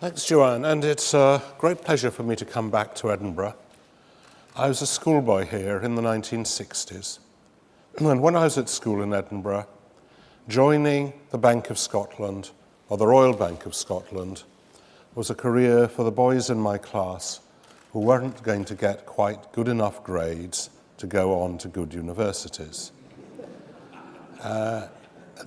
Thanks, Joanne, and it's a great pleasure for me to come back to Edinburgh. I was a schoolboy here in the 1960s, and when I was at school in Edinburgh, joining the Bank of Scotland, or the Royal Bank of Scotland, was a career for the boys in my class who weren't going to get quite good enough grades to go on to good universities.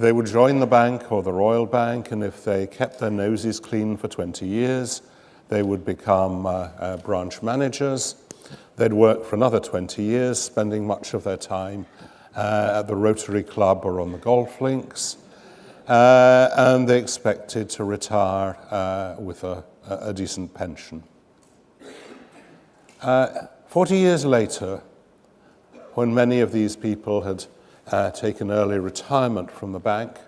They would join the bank or the Royal Bank, and if they kept their noses clean for 20 years, they would become branch managers. They'd work for another 20 years, spending much of their time at the Rotary Club or on the golf links, and they expected to retire with a decent pension. 40 years later, when many of these people had taken early retirement from the Bank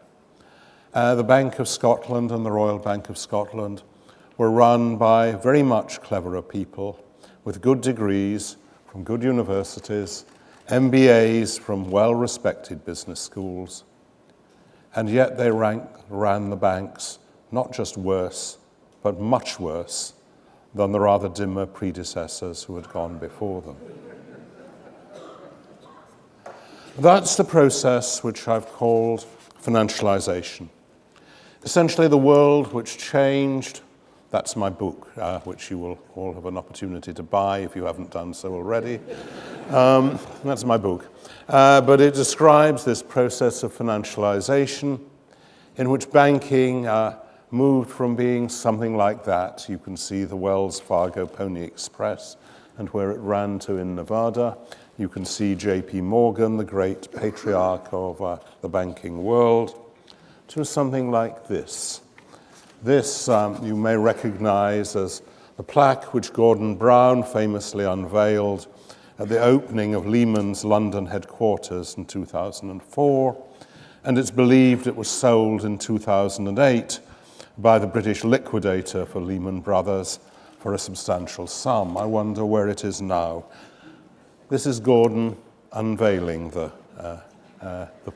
of Scotland and the Royal Bank of Scotland were run by very much cleverer people with good degrees from good universities, MBAs from well-respected business schools, and yet they ran the banks not just worse, but much worse than the rather dimmer predecessors who had gone before them. That's the process which I've called financialization. Essentially, the world which changed. That's my book, which you will all have an opportunity to buy if you haven't done so already. That's my book. But it describes this process of financialization in which banking moved from being something like that. You can see the Wells Fargo Pony Express and where it ran to in Nevada. You can see J.P. Morgan, the great patriarch of the banking world, to something like this. This you may recognize as the plaque which Gordon Brown famously unveiled at the opening of Lehman's London headquarters in 2004, and it's believed it was sold in 2008 by the British liquidator for Lehman Brothers for a substantial sum. I wonder where it is now. This is Gordon unveiling the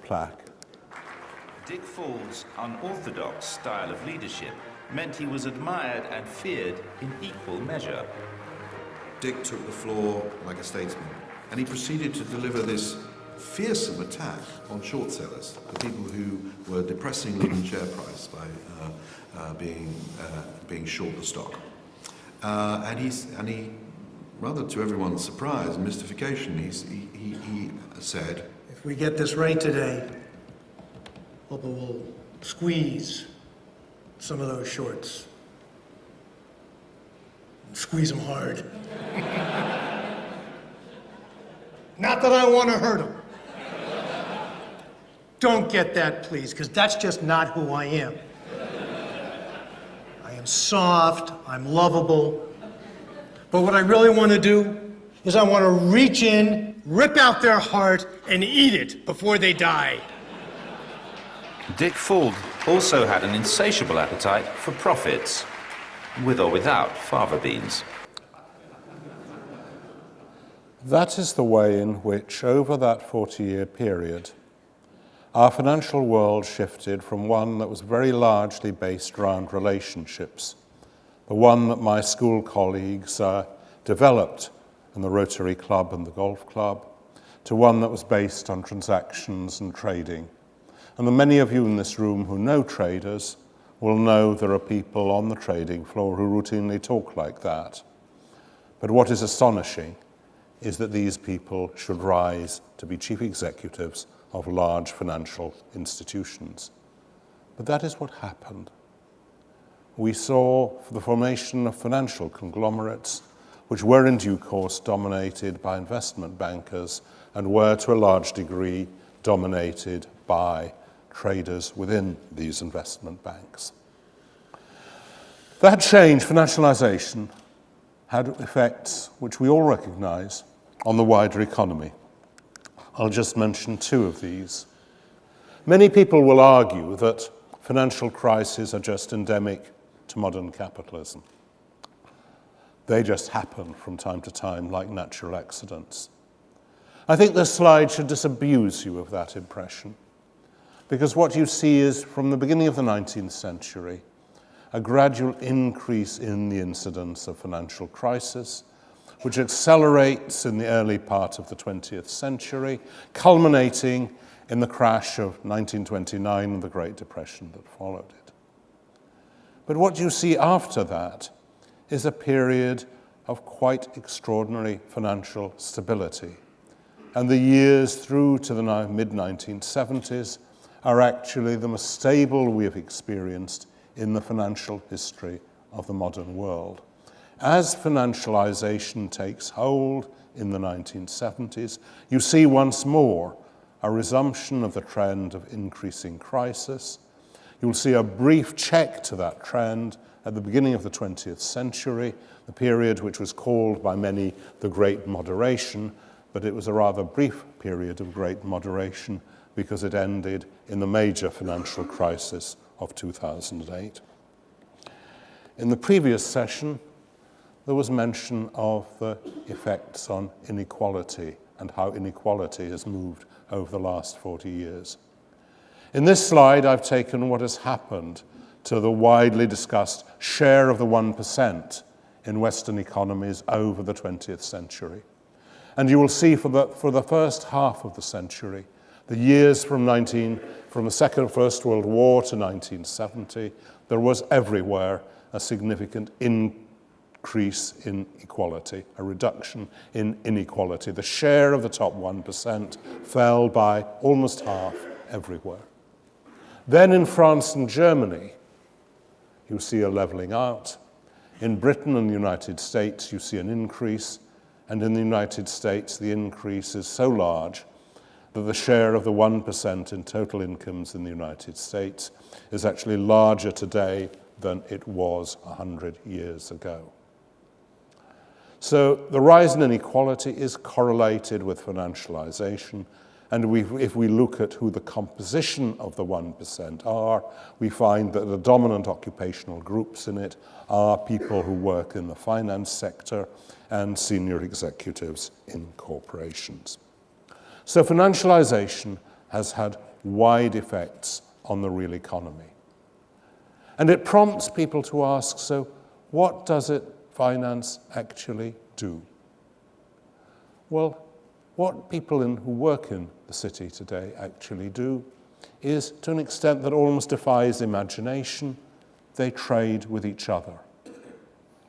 plaque. Dick Ford's unorthodox style of leadership meant he was admired and feared in equal measure. Dick took the floor like a statesman, and he proceeded to deliver this fearsome attack on short sellers, the people who were depressing Lehman share price by being short the stock. And he, rather to everyone's surprise and mystification, he said, if we get this right today, Oprah will squeeze some of those shorts. Squeeze them hard. Not that I want to hurt them. Don't get that, please, because that's just not who I am. I am soft, I'm lovable. But what I really want to do is I want to reach in, rip out their heart, and eat it before they die. Dick Ford also had an insatiable appetite for profits, with or without fava beans. That is the way in which, over that 40-year period, our financial world shifted from one that was very largely based around relationships, the one that my school colleagues developed in the Rotary Club and the Golf Club, to one that was based on transactions and trading. And the many of you in this room who know traders will know there are people on the trading floor who routinely talk like that. But what is astonishing is that these people should rise to be chief executives of large financial institutions. But that is what happened. We saw the formation of financial conglomerates, which were in due course dominated by investment bankers and were to a large degree dominated by traders within these investment banks. That change, financialization, had effects which we all recognize on the wider economy. I'll just mention two of these. Many people will argue that financial crises are just endemic to modern capitalism. They just happen from time to time like natural accidents. I think this slide should disabuse you of that impression, because what you see is, from the beginning of the 19th century, a gradual increase in the incidence of financial crisis, which accelerates in the early part of the 20th century, culminating in the crash of 1929 and the Great Depression that followed it. But what you see after that is a period of quite extraordinary financial stability. And the years through to the mid-1970s are actually the most stable we have experienced in the financial history of the modern world. As financialization takes hold in the 1970s, you see once more a resumption of the trend of increasing crisis. You'll see a brief check to that trend at the beginning of the 20th century, the period which was called by many the Great Moderation, but it was a rather brief period of great moderation because it ended in the major financial crisis of 2008. In the previous session, there was mention of the effects on inequality and how inequality has moved over the last 40 years. In this slide, I've taken what has happened to the widely discussed share of the 1% in Western economies over the 20th century. And you will see for the first half of the century, the years from the First World War to 1970, there was everywhere a significant increase in equality, a reduction in inequality. The share of the top 1% fell by almost half everywhere. Then in France and Germany, you see a leveling out. In Britain and the United States, you see an increase. And in the United States, the increase is so large that the share of the 1% in total incomes in the United States is actually larger today than it was 100 years ago. So the rise in inequality is correlated with financialization. And if we look at who the composition of the 1% are, we find that the dominant occupational groups in it are people who work in the finance sector and senior executives in corporations. So financialization has had wide effects on the real economy. And it prompts people to ask, so what does finance actually do? Well, what people who work in the city today actually do is, to an extent that almost defies imagination, they trade with each other.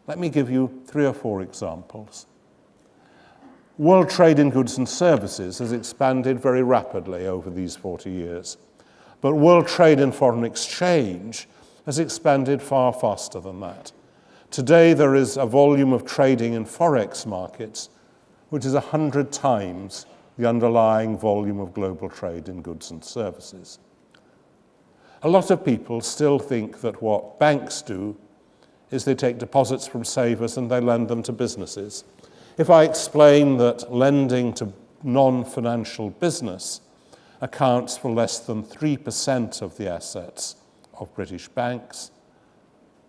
Let me give you 3 or 4 examples. World trade in goods and services has expanded very rapidly over these 40 years, but world trade in foreign exchange has expanded far faster than that. Today there is a volume of trading in forex markets which is 100 times the underlying volume of global trade in goods and services. A lot of people still think that what banks do is they take deposits from savers and they lend them to businesses. If I explain that lending to non-financial business accounts for less than 3% of the assets of British banks,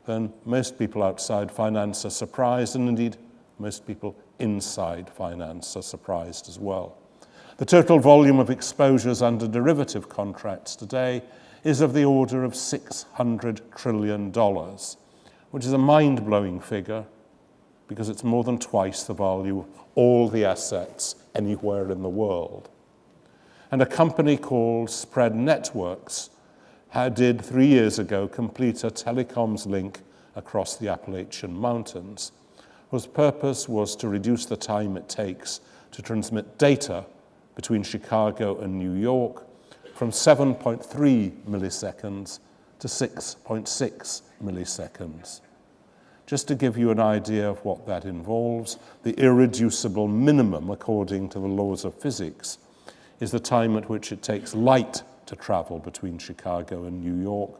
then most people outside finance are surprised, and indeed most people inside finance are surprised as well. The total volume of exposures under derivative contracts today is of the order of $600 trillion, which is a mind-blowing figure because it's more than twice the value of all the assets anywhere in the world. And a company called Spread Networks did 3 years ago complete a telecoms link across the Appalachian Mountains, whose purpose was to reduce the time it takes to transmit data between Chicago and New York from 7.3 milliseconds to 6.6 milliseconds. Just to give you an idea of what that involves, the irreducible minimum, according to the laws of physics, is the time at which it takes light to travel between Chicago and New York,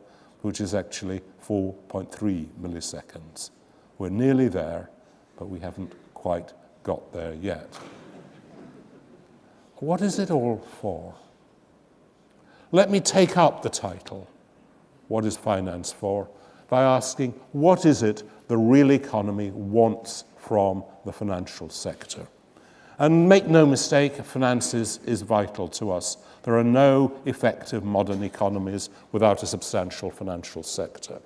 which is actually 4.3 milliseconds. We're nearly there, but we haven't quite got there yet. What is it all for? Let me take up the title, What is Finance For?, by asking, what is it the real economy wants from the financial sector? And make no mistake, finance is vital to us. There are no effective modern economies without a substantial financial sector.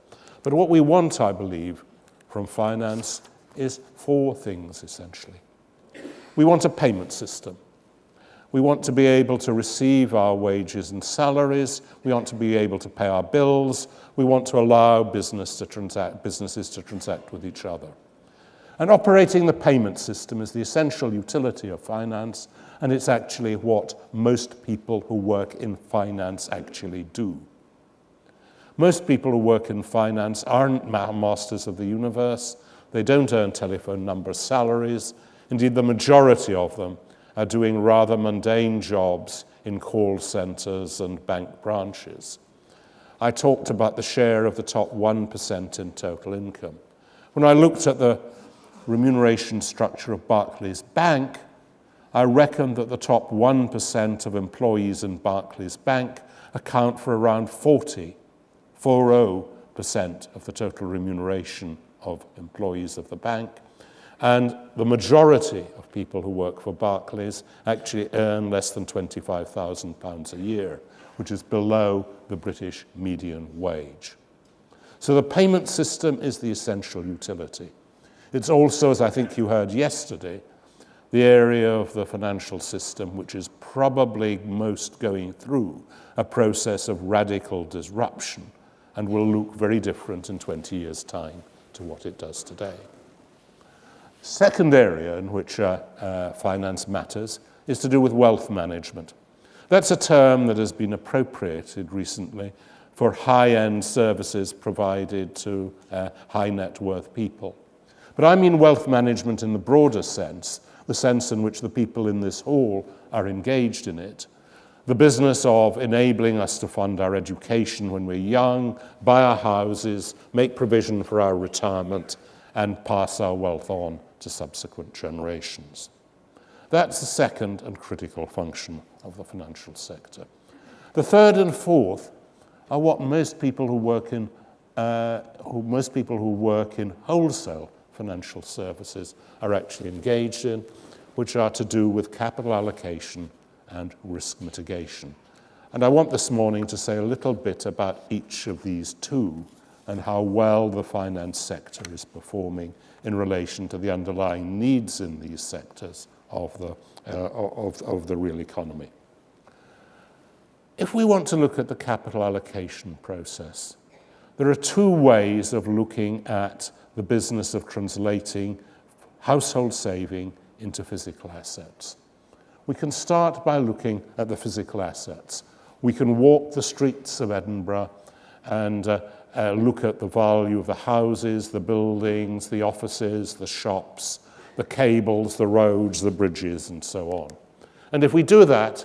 But what we want, I believe, from finance is four things, essentially. We want a payment system. We want to be able to receive our wages and salaries. We want to be able to pay our bills. We want to allow businesses to transact with each other. And operating the payment system is the essential utility of finance, and it's actually what most people who work in finance actually do. Most people who work in finance aren't masters of the universe. They don't earn telephone number salaries. Indeed, the majority of them are doing rather mundane jobs in call centers and bank branches. I talked about the share of the top 1% in total income. When I looked at the remuneration structure of Barclays Bank, I reckoned that the top 1% of employees in Barclays Bank account for around 40% of the total remuneration of employees of the bank. And the majority of people who work for Barclays actually earn less than £25,000 a year, which is below the British median wage. So the payment system is the essential utility. It's also, as I think you heard yesterday, the area of the financial system which is probably most going through a process of radical disruption and will look very different in 20 years' time to what it does today. Second area in which finance matters is to do with wealth management. That's a term that has been appropriated recently for high-end services provided to high net worth people. But I mean wealth management in the broader sense, the sense in which the people in this hall are engaged in it. The business of enabling us to fund our education when we're young, buy our houses, make provision for our retirement, and pass our wealth on to subsequent generations. That's the second and critical function of the financial sector. The third and fourth are what most people who work in wholesale financial services are actually engaged in, which are to do with capital allocation and risk mitigation. And I want this morning to say a little bit about each of these two and how well the finance sector is performing in relation to the underlying needs in these sectors of the real economy. If we want to look at the capital allocation process, there are two ways of looking at the business of translating household saving into physical assets. We can start by looking at the physical assets. We can walk the streets of Edinburgh and look at the value of the houses, the buildings, the offices, the shops, the cables, the roads, the bridges, and so on. And if we do that,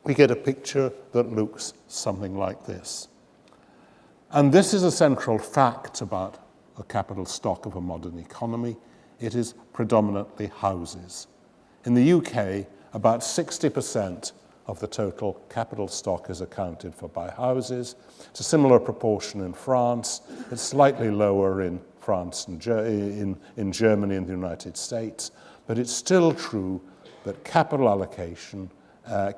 we get a picture that looks something like this. And this is a central fact about the capital stock of a modern economy. It is predominantly houses. In the UK, about 60% of the total capital stock is accounted for by houses. It's a similar proportion in France. It's slightly lower in France and in Germany and the United States. But it's still true that capital allocation,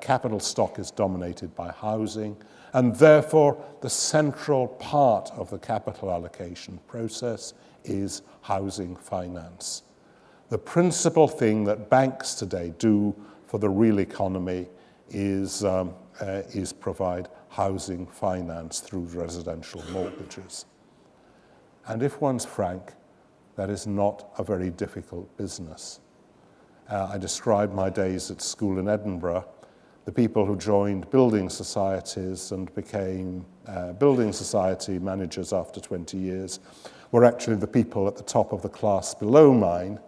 capital stock is dominated by housing, and therefore the central part of the capital allocation process is housing finance. The principal thing that banks today do for the real economy is provide housing finance through residential mortgages. And if one's frank, that is not a very difficult business. I described my days at school in Edinburgh. The people who joined building societies and became building society managers after 20 years were actually the people at the top of the class below mine,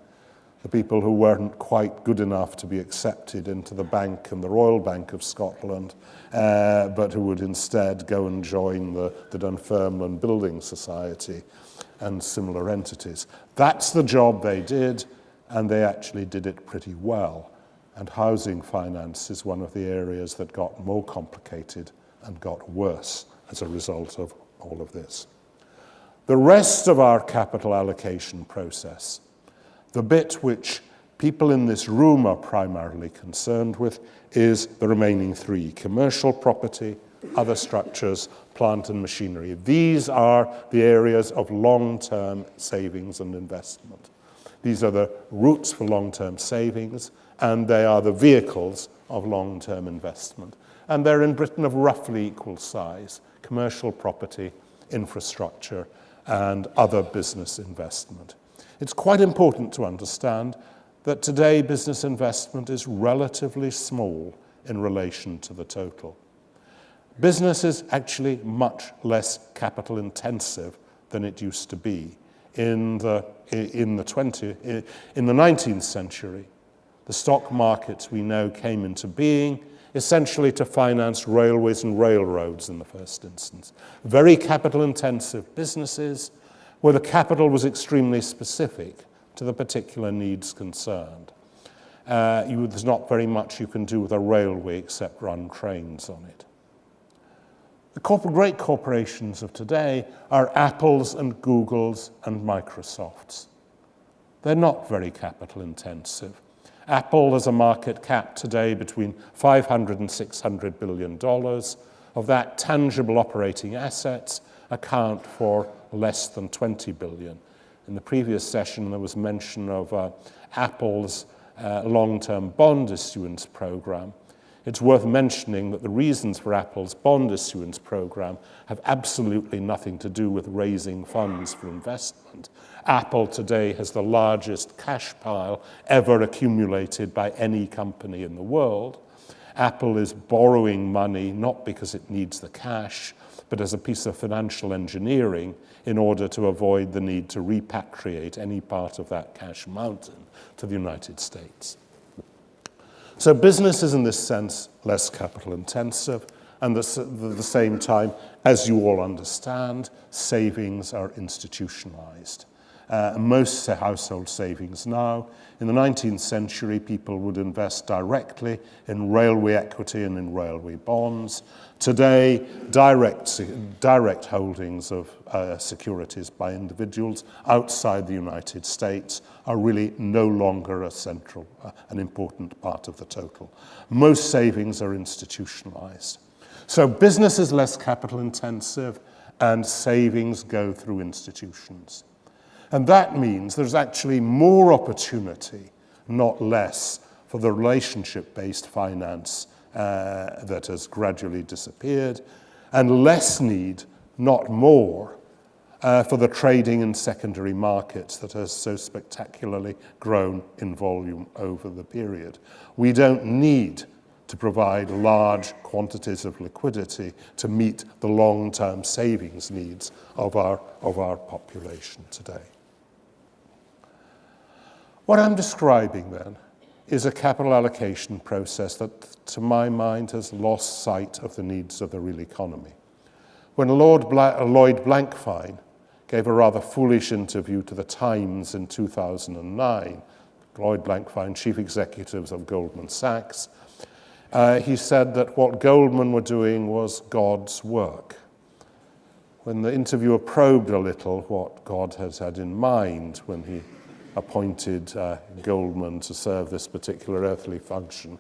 the people who weren't quite good enough to be accepted into the bank and the Royal Bank of Scotland, but who would instead go and join the Dunfermline Building Society and similar entities. That's the job they did, and they actually did it pretty well. And housing finance is one of the areas that got more complicated and got worse as a result of all of this. The rest of our capital allocation process, the bit which people in this room are primarily concerned with, is the remaining three: commercial property, other structures, plant and machinery. These are the areas of long-term savings and investment. These are the routes for long-term savings, and they are the vehicles of long-term investment. And they're in Britain of roughly equal size: commercial property, infrastructure, and other business investment. It's quite important to understand that today business investment is relatively small in relation to the total. Business is actually much less capital intensive than it used to be. In the 19th century, the stock markets we know came into being essentially to finance railways and railroads in the first instance. Very capital intensive businesses where the capital was extremely specific to the particular needs concerned. There's not very much you can do with a railway except run trains on it. The great corporations of today are Apples and Googles and Microsofts. They're not very capital intensive. Apple has a market cap today between $500 and $600 billion. Of that, tangible operating assets account for less than 20 billion. In the previous session, there was mention of Apple's long-term bond issuance program. It's worth mentioning that the reasons for Apple's bond issuance program have absolutely nothing to do with raising funds for investment. Apple today has the largest cash pile ever accumulated by any company in the world. Apple is borrowing money not because it needs the cash, but as a piece of financial engineering in order to avoid the need to repatriate any part of that cash mountain to the United States. So business is in this sense less capital intensive, and at the same time, as you all understand, savings are institutionalized. Most household savings now. In the 19th century, people would invest directly in railway equity and in railway bonds. Today, direct holdings of securities by individuals outside the United States are really no longer an important part of the total. Most savings are institutionalized. So business is less capital intensive and savings go through institutions. And that means there's actually more opportunity, not less, for the relationship-based finance that has gradually disappeared, and less need, not more, for the trading in secondary markets that has so spectacularly grown in volume over the period. We don't need to provide large quantities of liquidity to meet the long-term savings needs of our population today. What I'm describing then is a capital allocation process that, to my mind, has lost sight of the needs of the real economy. When Lloyd Blankfein gave a rather foolish interview to the Times in 2009, Lloyd Blankfein, chief executive of Goldman Sachs, he said that what Goldman were doing was God's work. When the interviewer probed a little what God has had in mind when he appointed Goldman to serve this particular earthly function,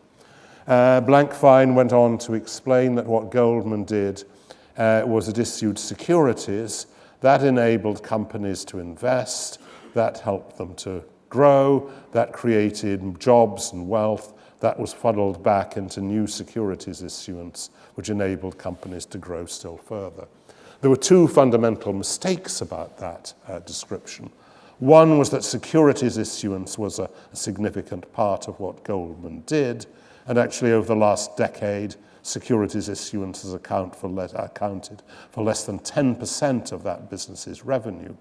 Blankfein went on to explain that what Goldman did was it issued securities that enabled companies to invest, that helped them to grow, that created jobs and wealth, that was funneled back into new securities issuance, which enabled companies to grow still further. There were two fundamental mistakes about that description. One was that securities issuance was a significant part of what Goldman did, and actually over the last decade, securities issuance has accounted for less than 10% of that business's revenue.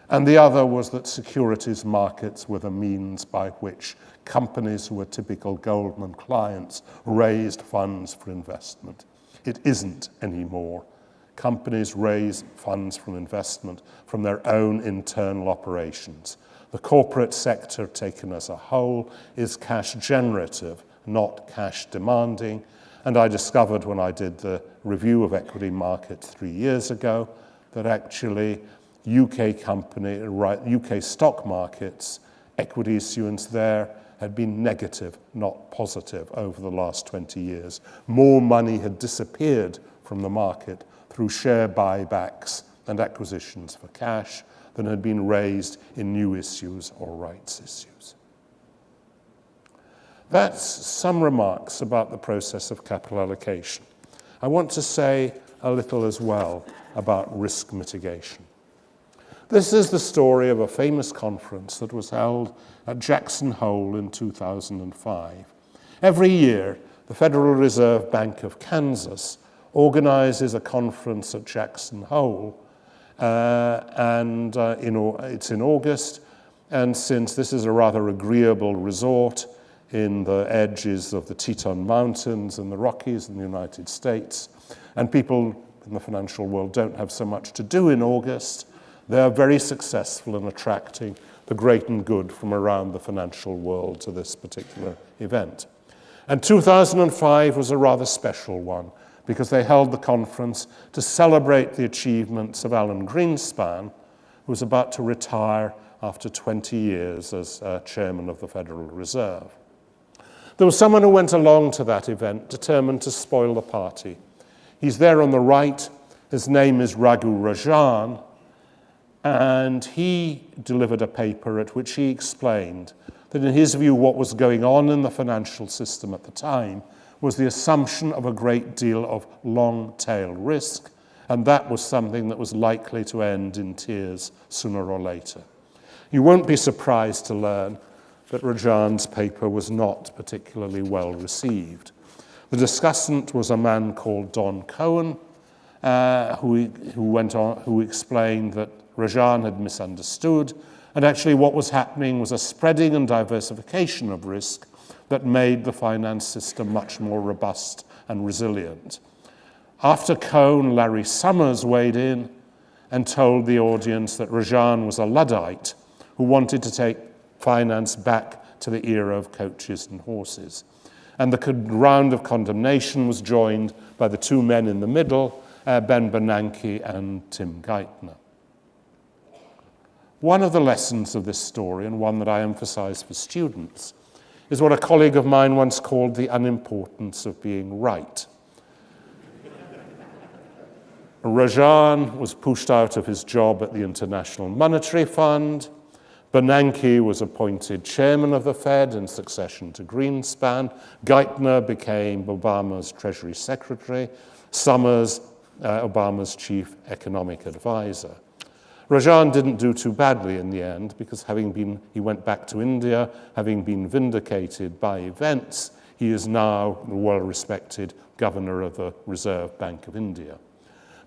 And the other was that securities markets were the means by which companies who were typical Goldman clients raised funds for investment. It isn't anymore. Companies raise funds from investment from their own internal operations. The corporate sector, taken as a whole, is cash generative, not cash demanding. And I discovered when I did the review of equity markets 3 years ago that actually UK stock markets, equity issuance there had been negative, not positive, over the last 20 years. More money had disappeared from the market through share buybacks and acquisitions for cash than had been raised in new issues or rights issues. That's some remarks about the process of capital allocation. I want to say a little as well about risk mitigation. This is the story of a famous conference that was held at Jackson Hole in 2005. Every year, the Federal Reserve Bank of Kansas organizes a conference at Jackson Hole, it's in August, and since this is a rather agreeable resort in the edges of the Teton Mountains and the Rockies in the United States, and people in the financial world don't have so much to do in August, they are very successful in attracting the great and good from around the financial world to this particular event. And 2005 was a rather special one because they held the conference to celebrate the achievements of Alan Greenspan, who was about to retire after 20 years as chairman of the Federal Reserve. There was someone who went along to that event determined to spoil the party. He's there on the right. His name is Raghu Rajan, and he delivered a paper at which he explained that in his view what was going on in the financial system at the time was the assumption of a great deal of long-tail risk, and that was something that was likely to end in tears sooner or later. You won't be surprised to learn that Rajan's paper was not particularly well received. The discussant was a man called Don Cohen, who explained that Rajan had misunderstood, and actually what was happening was a spreading and diversification of risk that made the finance system much more robust and resilient. After Cohen, Larry Summers weighed in and told the audience that Rajan was a Luddite who wanted to take finance back to the era of coaches and horses. And the round of condemnation was joined by the two men in the middle, Ben Bernanke and Tim Geithner. One of the lessons of this story, and one that I emphasize for students, is what a colleague of mine once called the unimportance of being right. Rajan was pushed out of his job at the International Monetary Fund. Bernanke was appointed chairman of the Fed in succession to Greenspan. Geithner became Obama's Treasury Secretary. Summers, Obama's chief economic advisor. Rajan didn't do too badly in the end because he went back to India, having been vindicated by events. He is now the well-respected governor of the Reserve Bank of India.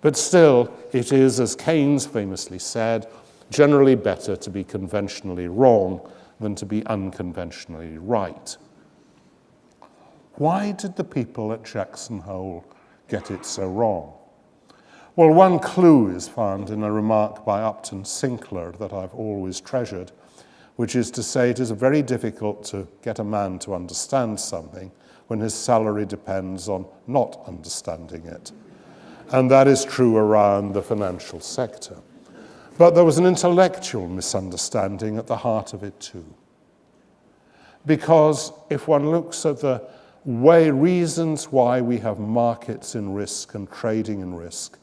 But still, it is, as Keynes famously said, generally better to be conventionally wrong than to be unconventionally right. Why did the people at Jackson Hole get it so wrong? Well, one clue is found in a remark by Upton Sinclair that I've always treasured, which is to say it is very difficult to get a man to understand something when his salary depends on not understanding it. And that is true around the financial sector. But there was an intellectual misunderstanding at the heart of it too. Because if one looks at the reasons why we have markets in risk and trading in risk,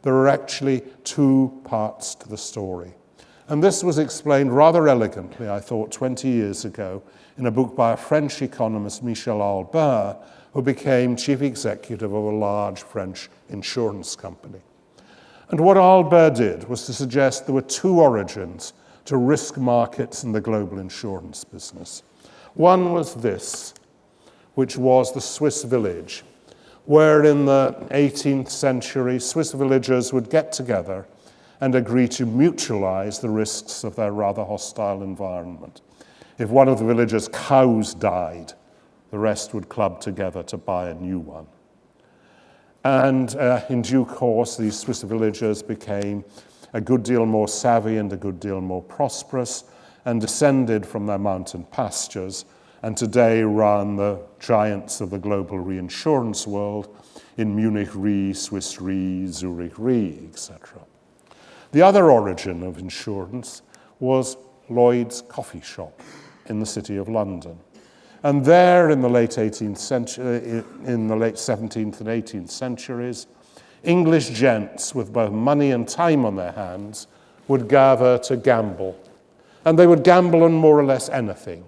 there are actually two parts to the story. And this was explained rather elegantly, I thought, 20 years ago in a book by a French economist, Michel Albert, who became chief executive of a large French insurance company. And what Albert did was to suggest there were two origins to risk markets in the global insurance business. One was this, which was the Swiss village, where in the 18th century, Swiss villagers would get together and agree to mutualize the risks of their rather hostile environment. If one of the villagers' cows died, the rest would club together to buy a new one. And in due course, these Swiss villagers became a good deal more savvy and a good deal more prosperous and descended from their mountain pastures, and today run the giants of the global reinsurance world in Munich Re, Swiss Re, Zurich Re, etc. The other origin of insurance was Lloyd's coffee shop in the city of London. And there in the late 17th and 18th centuries, English gents with both money and time on their hands would gather to gamble. And they would gamble on more or less anything.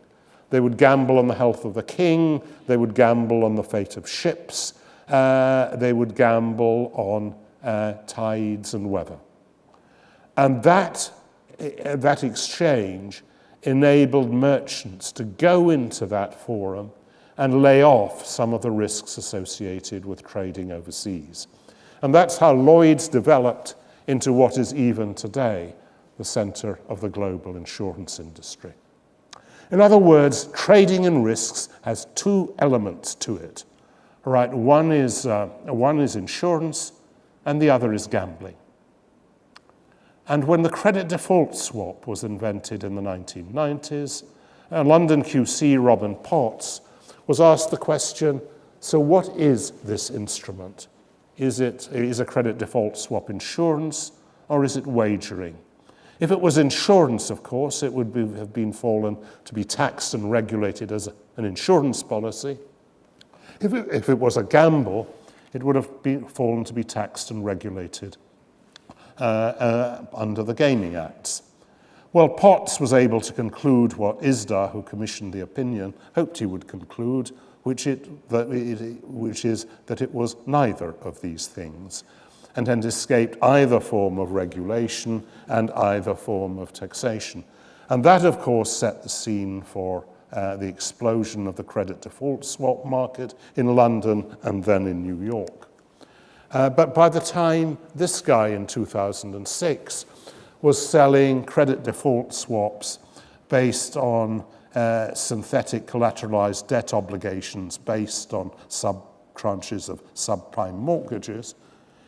They would gamble on the health of the king. They would gamble on the fate of ships. They would gamble on tides and weather. And that exchange enabled merchants to go into that forum and lay off some of the risks associated with trading overseas. And that's how Lloyd's developed into what is even today the center of the global insurance industry. In other words, trading in risks has two elements to it. Right? One is insurance, and the other is gambling. And when the credit default swap was invented in the 1990s, London QC Robin Potts was asked the question, so what is this instrument? Is a credit default swap insurance, or is it wagering? If it was insurance, of course, it would have been fallen to be taxed and regulated as an insurance policy. If it was a gamble, it would have fallen to be taxed and regulated under the Gaming Acts. Well, Potts was able to conclude what ISDA, who commissioned the opinion, hoped he would conclude, which is that it was neither of these things, and had escaped either form of regulation and either form of taxation. And that, of course, set the scene for the explosion of the credit default swap market in London and then in New York. But by the time this guy in 2006 was selling credit default swaps based on synthetic collateralized debt obligations based on sub-tranches of subprime mortgages,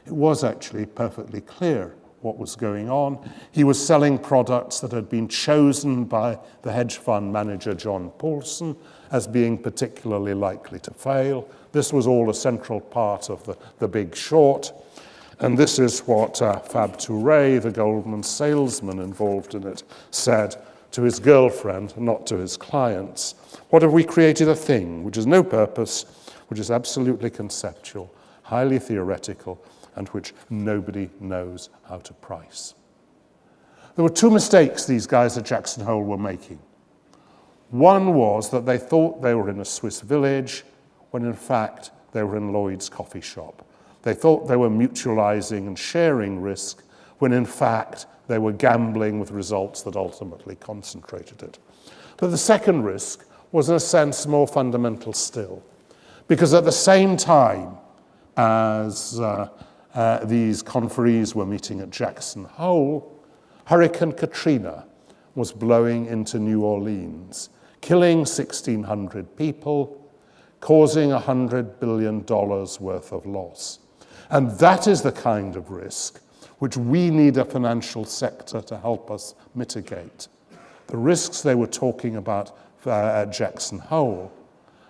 it was actually perfectly clear what was going on. He was selling products that had been chosen by the hedge fund manager John Paulson as being particularly likely to fail. This was all a central part of the Big Short. And this is what Fab Touré, the Goldman salesman involved in it, said to his girlfriend, not to his clients. What have we created? A thing which has no purpose, which is absolutely conceptual, highly theoretical, and which nobody knows how to price. There were two mistakes these guys at Jackson Hole were making. One was that they thought they were in a Swiss village, when in fact they were in Lloyd's coffee shop. They thought they were mutualizing and sharing risk, when in fact they were gambling with results that ultimately concentrated it. But the second risk was, in a sense, more fundamental still. Because at the same time as these conferees were meeting at Jackson Hole, Hurricane Katrina was blowing into New Orleans, killing 1,600 people, causing $100 billion worth of loss. And that is the kind of risk which we need a financial sector to help us mitigate. The risks they were talking about at Jackson Hole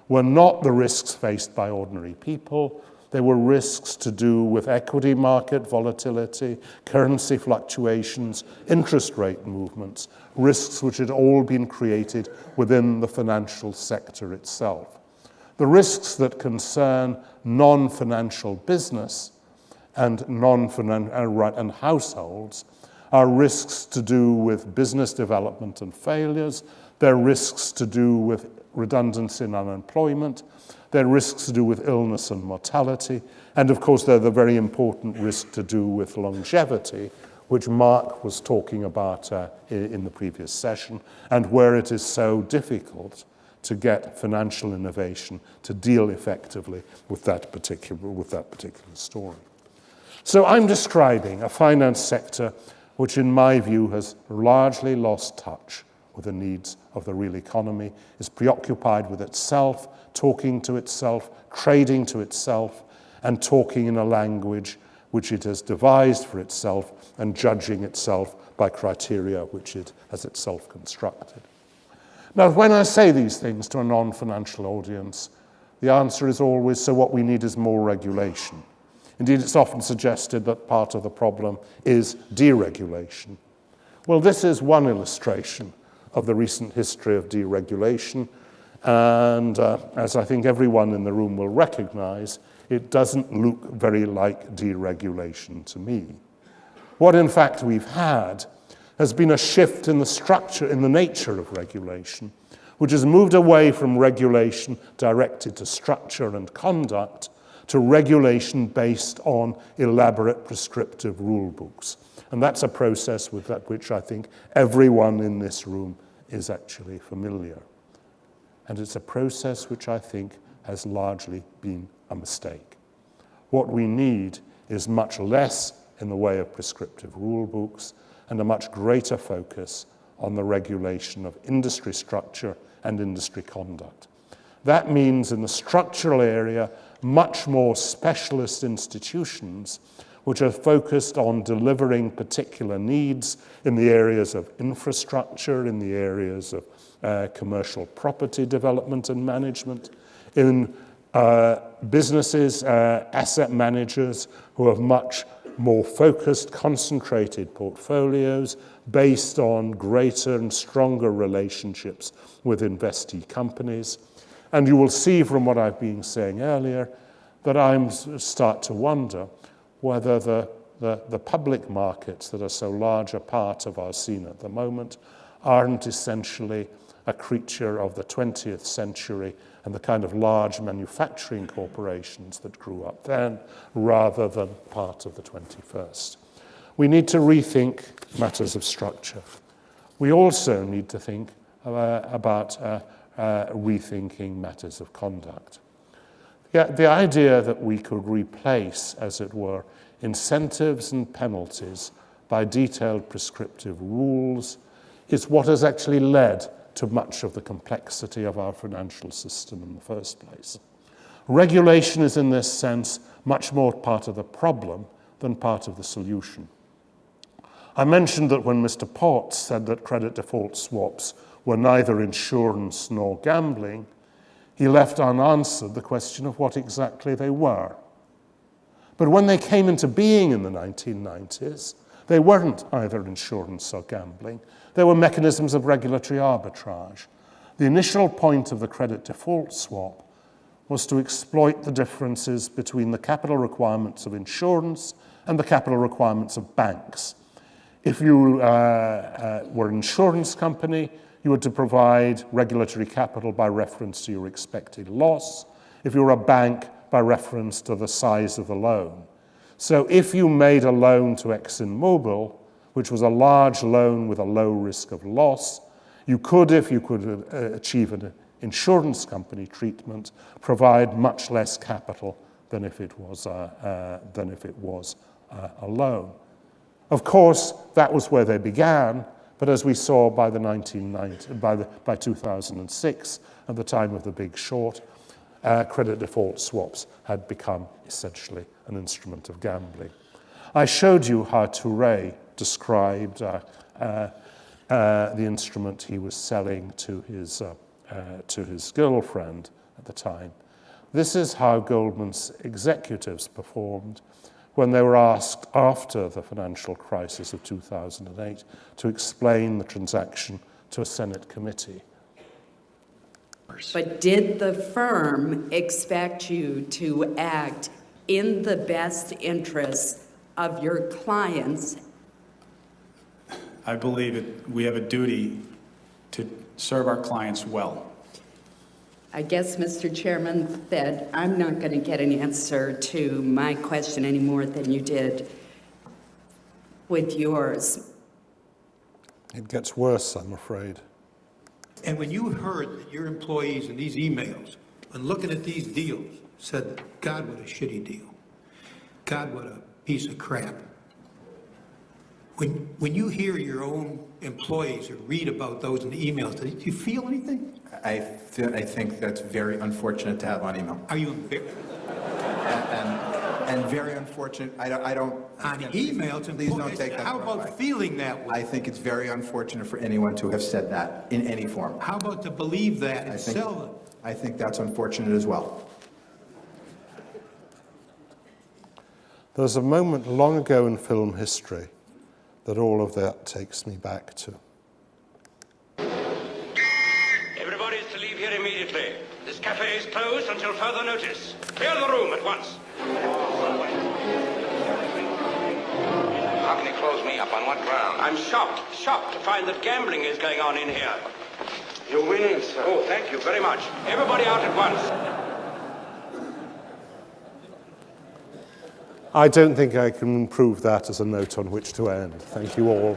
were not the risks faced by ordinary people. They were risks to do with equity market volatility, currency fluctuations, interest rate movements, risks which had all been created within the financial sector itself. The risks that concern non-financial business and and households are risks to do with business development and failures. They're risks to do with redundancy and unemployment. They're risks to do with illness and mortality. And of course, they're the very important risk to do with longevity, which Mark was talking about in the previous session, and where it is so difficult to get financial innovation to deal effectively with that particular story. So I'm describing a finance sector which, in my view, has largely lost touch with the needs of the real economy, is preoccupied with itself, talking to itself, trading to itself, and talking in a language which it has devised for itself and judging itself by criteria which it has itself constructed. Now, when I say these things to a non-financial audience, the answer is always, so what we need is more regulation. Indeed, it's often suggested that part of the problem is deregulation. Well, this is one illustration of the recent history of deregulation, and as I think everyone in the room will recognize, it doesn't look very like deregulation to me. What in fact we've had has been a shift in the structure, in the nature of regulation, which has moved away from regulation directed to structure and conduct to regulation based on elaborate prescriptive rule books. And that's a process with which I think everyone in this room is actually familiar. And it's a process which I think has largely been a mistake. What we need is much less in the way of prescriptive rule books and a much greater focus on the regulation of industry structure and industry conduct. That means in the structural area, much more specialist institutions which are focused on delivering particular needs in the areas of infrastructure, in the areas of commercial property development and management, in businesses, asset managers who have much more focused, concentrated portfolios based on greater and stronger relationships with investee companies. And you will see from what I've been saying earlier that I start to wonder whether the public markets that are so large a part of our scene at the moment aren't essentially a creature of the 20th century and the kind of large manufacturing corporations that grew up then, rather than part of the 21st. We need to rethink matters of structure. We also need to think about rethinking matters of conduct. The idea that we could replace, as it were, incentives and penalties by detailed prescriptive rules is what has actually led to much of the complexity of our financial system in the first place. Regulation is, in this sense, much more part of the problem than part of the solution. I mentioned that when Mr. Potts said that credit default swaps were neither insurance nor gambling, he left unanswered the question of what exactly they were. But when they came into being in the 1990s, they weren't either insurance or gambling. They were mechanisms of regulatory arbitrage. The initial point of the credit default swap was to exploit the differences between the capital requirements of insurance and the capital requirements of banks. If you were an insurance company, you were to provide regulatory capital by reference to your expected loss. If you were a bank, by reference to the size of the loan. So if you made a loan to ExxonMobil, which was a large loan with a low risk of loss, you could, if you could achieve an insurance company treatment, provide much less capital than if it was a loan. Of course, that was where they began, but as we saw by 2006, at the time of the Big Short, credit default swaps had become essentially an instrument of gambling. I showed you how Touré described the instrument he was selling to his girlfriend at the time. This is how Goldman's executives performed when they were asked after the financial crisis of 2008 to explain the transaction to a Senate committee. But did the firm expect you to act in the best interests of your clients? I believe we have a duty to serve our clients well. I guess, Mr. Chairman, that I'm not going to get an answer to my question any more than you did with yours. It gets worse, I'm afraid. And when you heard that your employees in these emails, when looking at these deals, said, God, what a shitty deal. God, what a piece of crap. When you hear your own employees or read about those in the emails, do you feel anything? I think that's very unfortunate to have on email. Are you embarrassed? And very unfortunate. I don't. On email, please don't take that. How about feeling that way? I think it's very unfortunate for anyone to have said that in any form. How about to believe that and sell it? I think that's unfortunate as well. There's a moment long ago in film history that all of that takes me back to. Everybody is to leave here immediately. This cafe is closed until further notice. Clear the room at once. How can you close me up? On what ground? I'm shocked to find that gambling is going on in here. You're winning, sir. Oh, thank you very much. Everybody out at once. I don't think I can improve that as a note on which to end. Thank you all.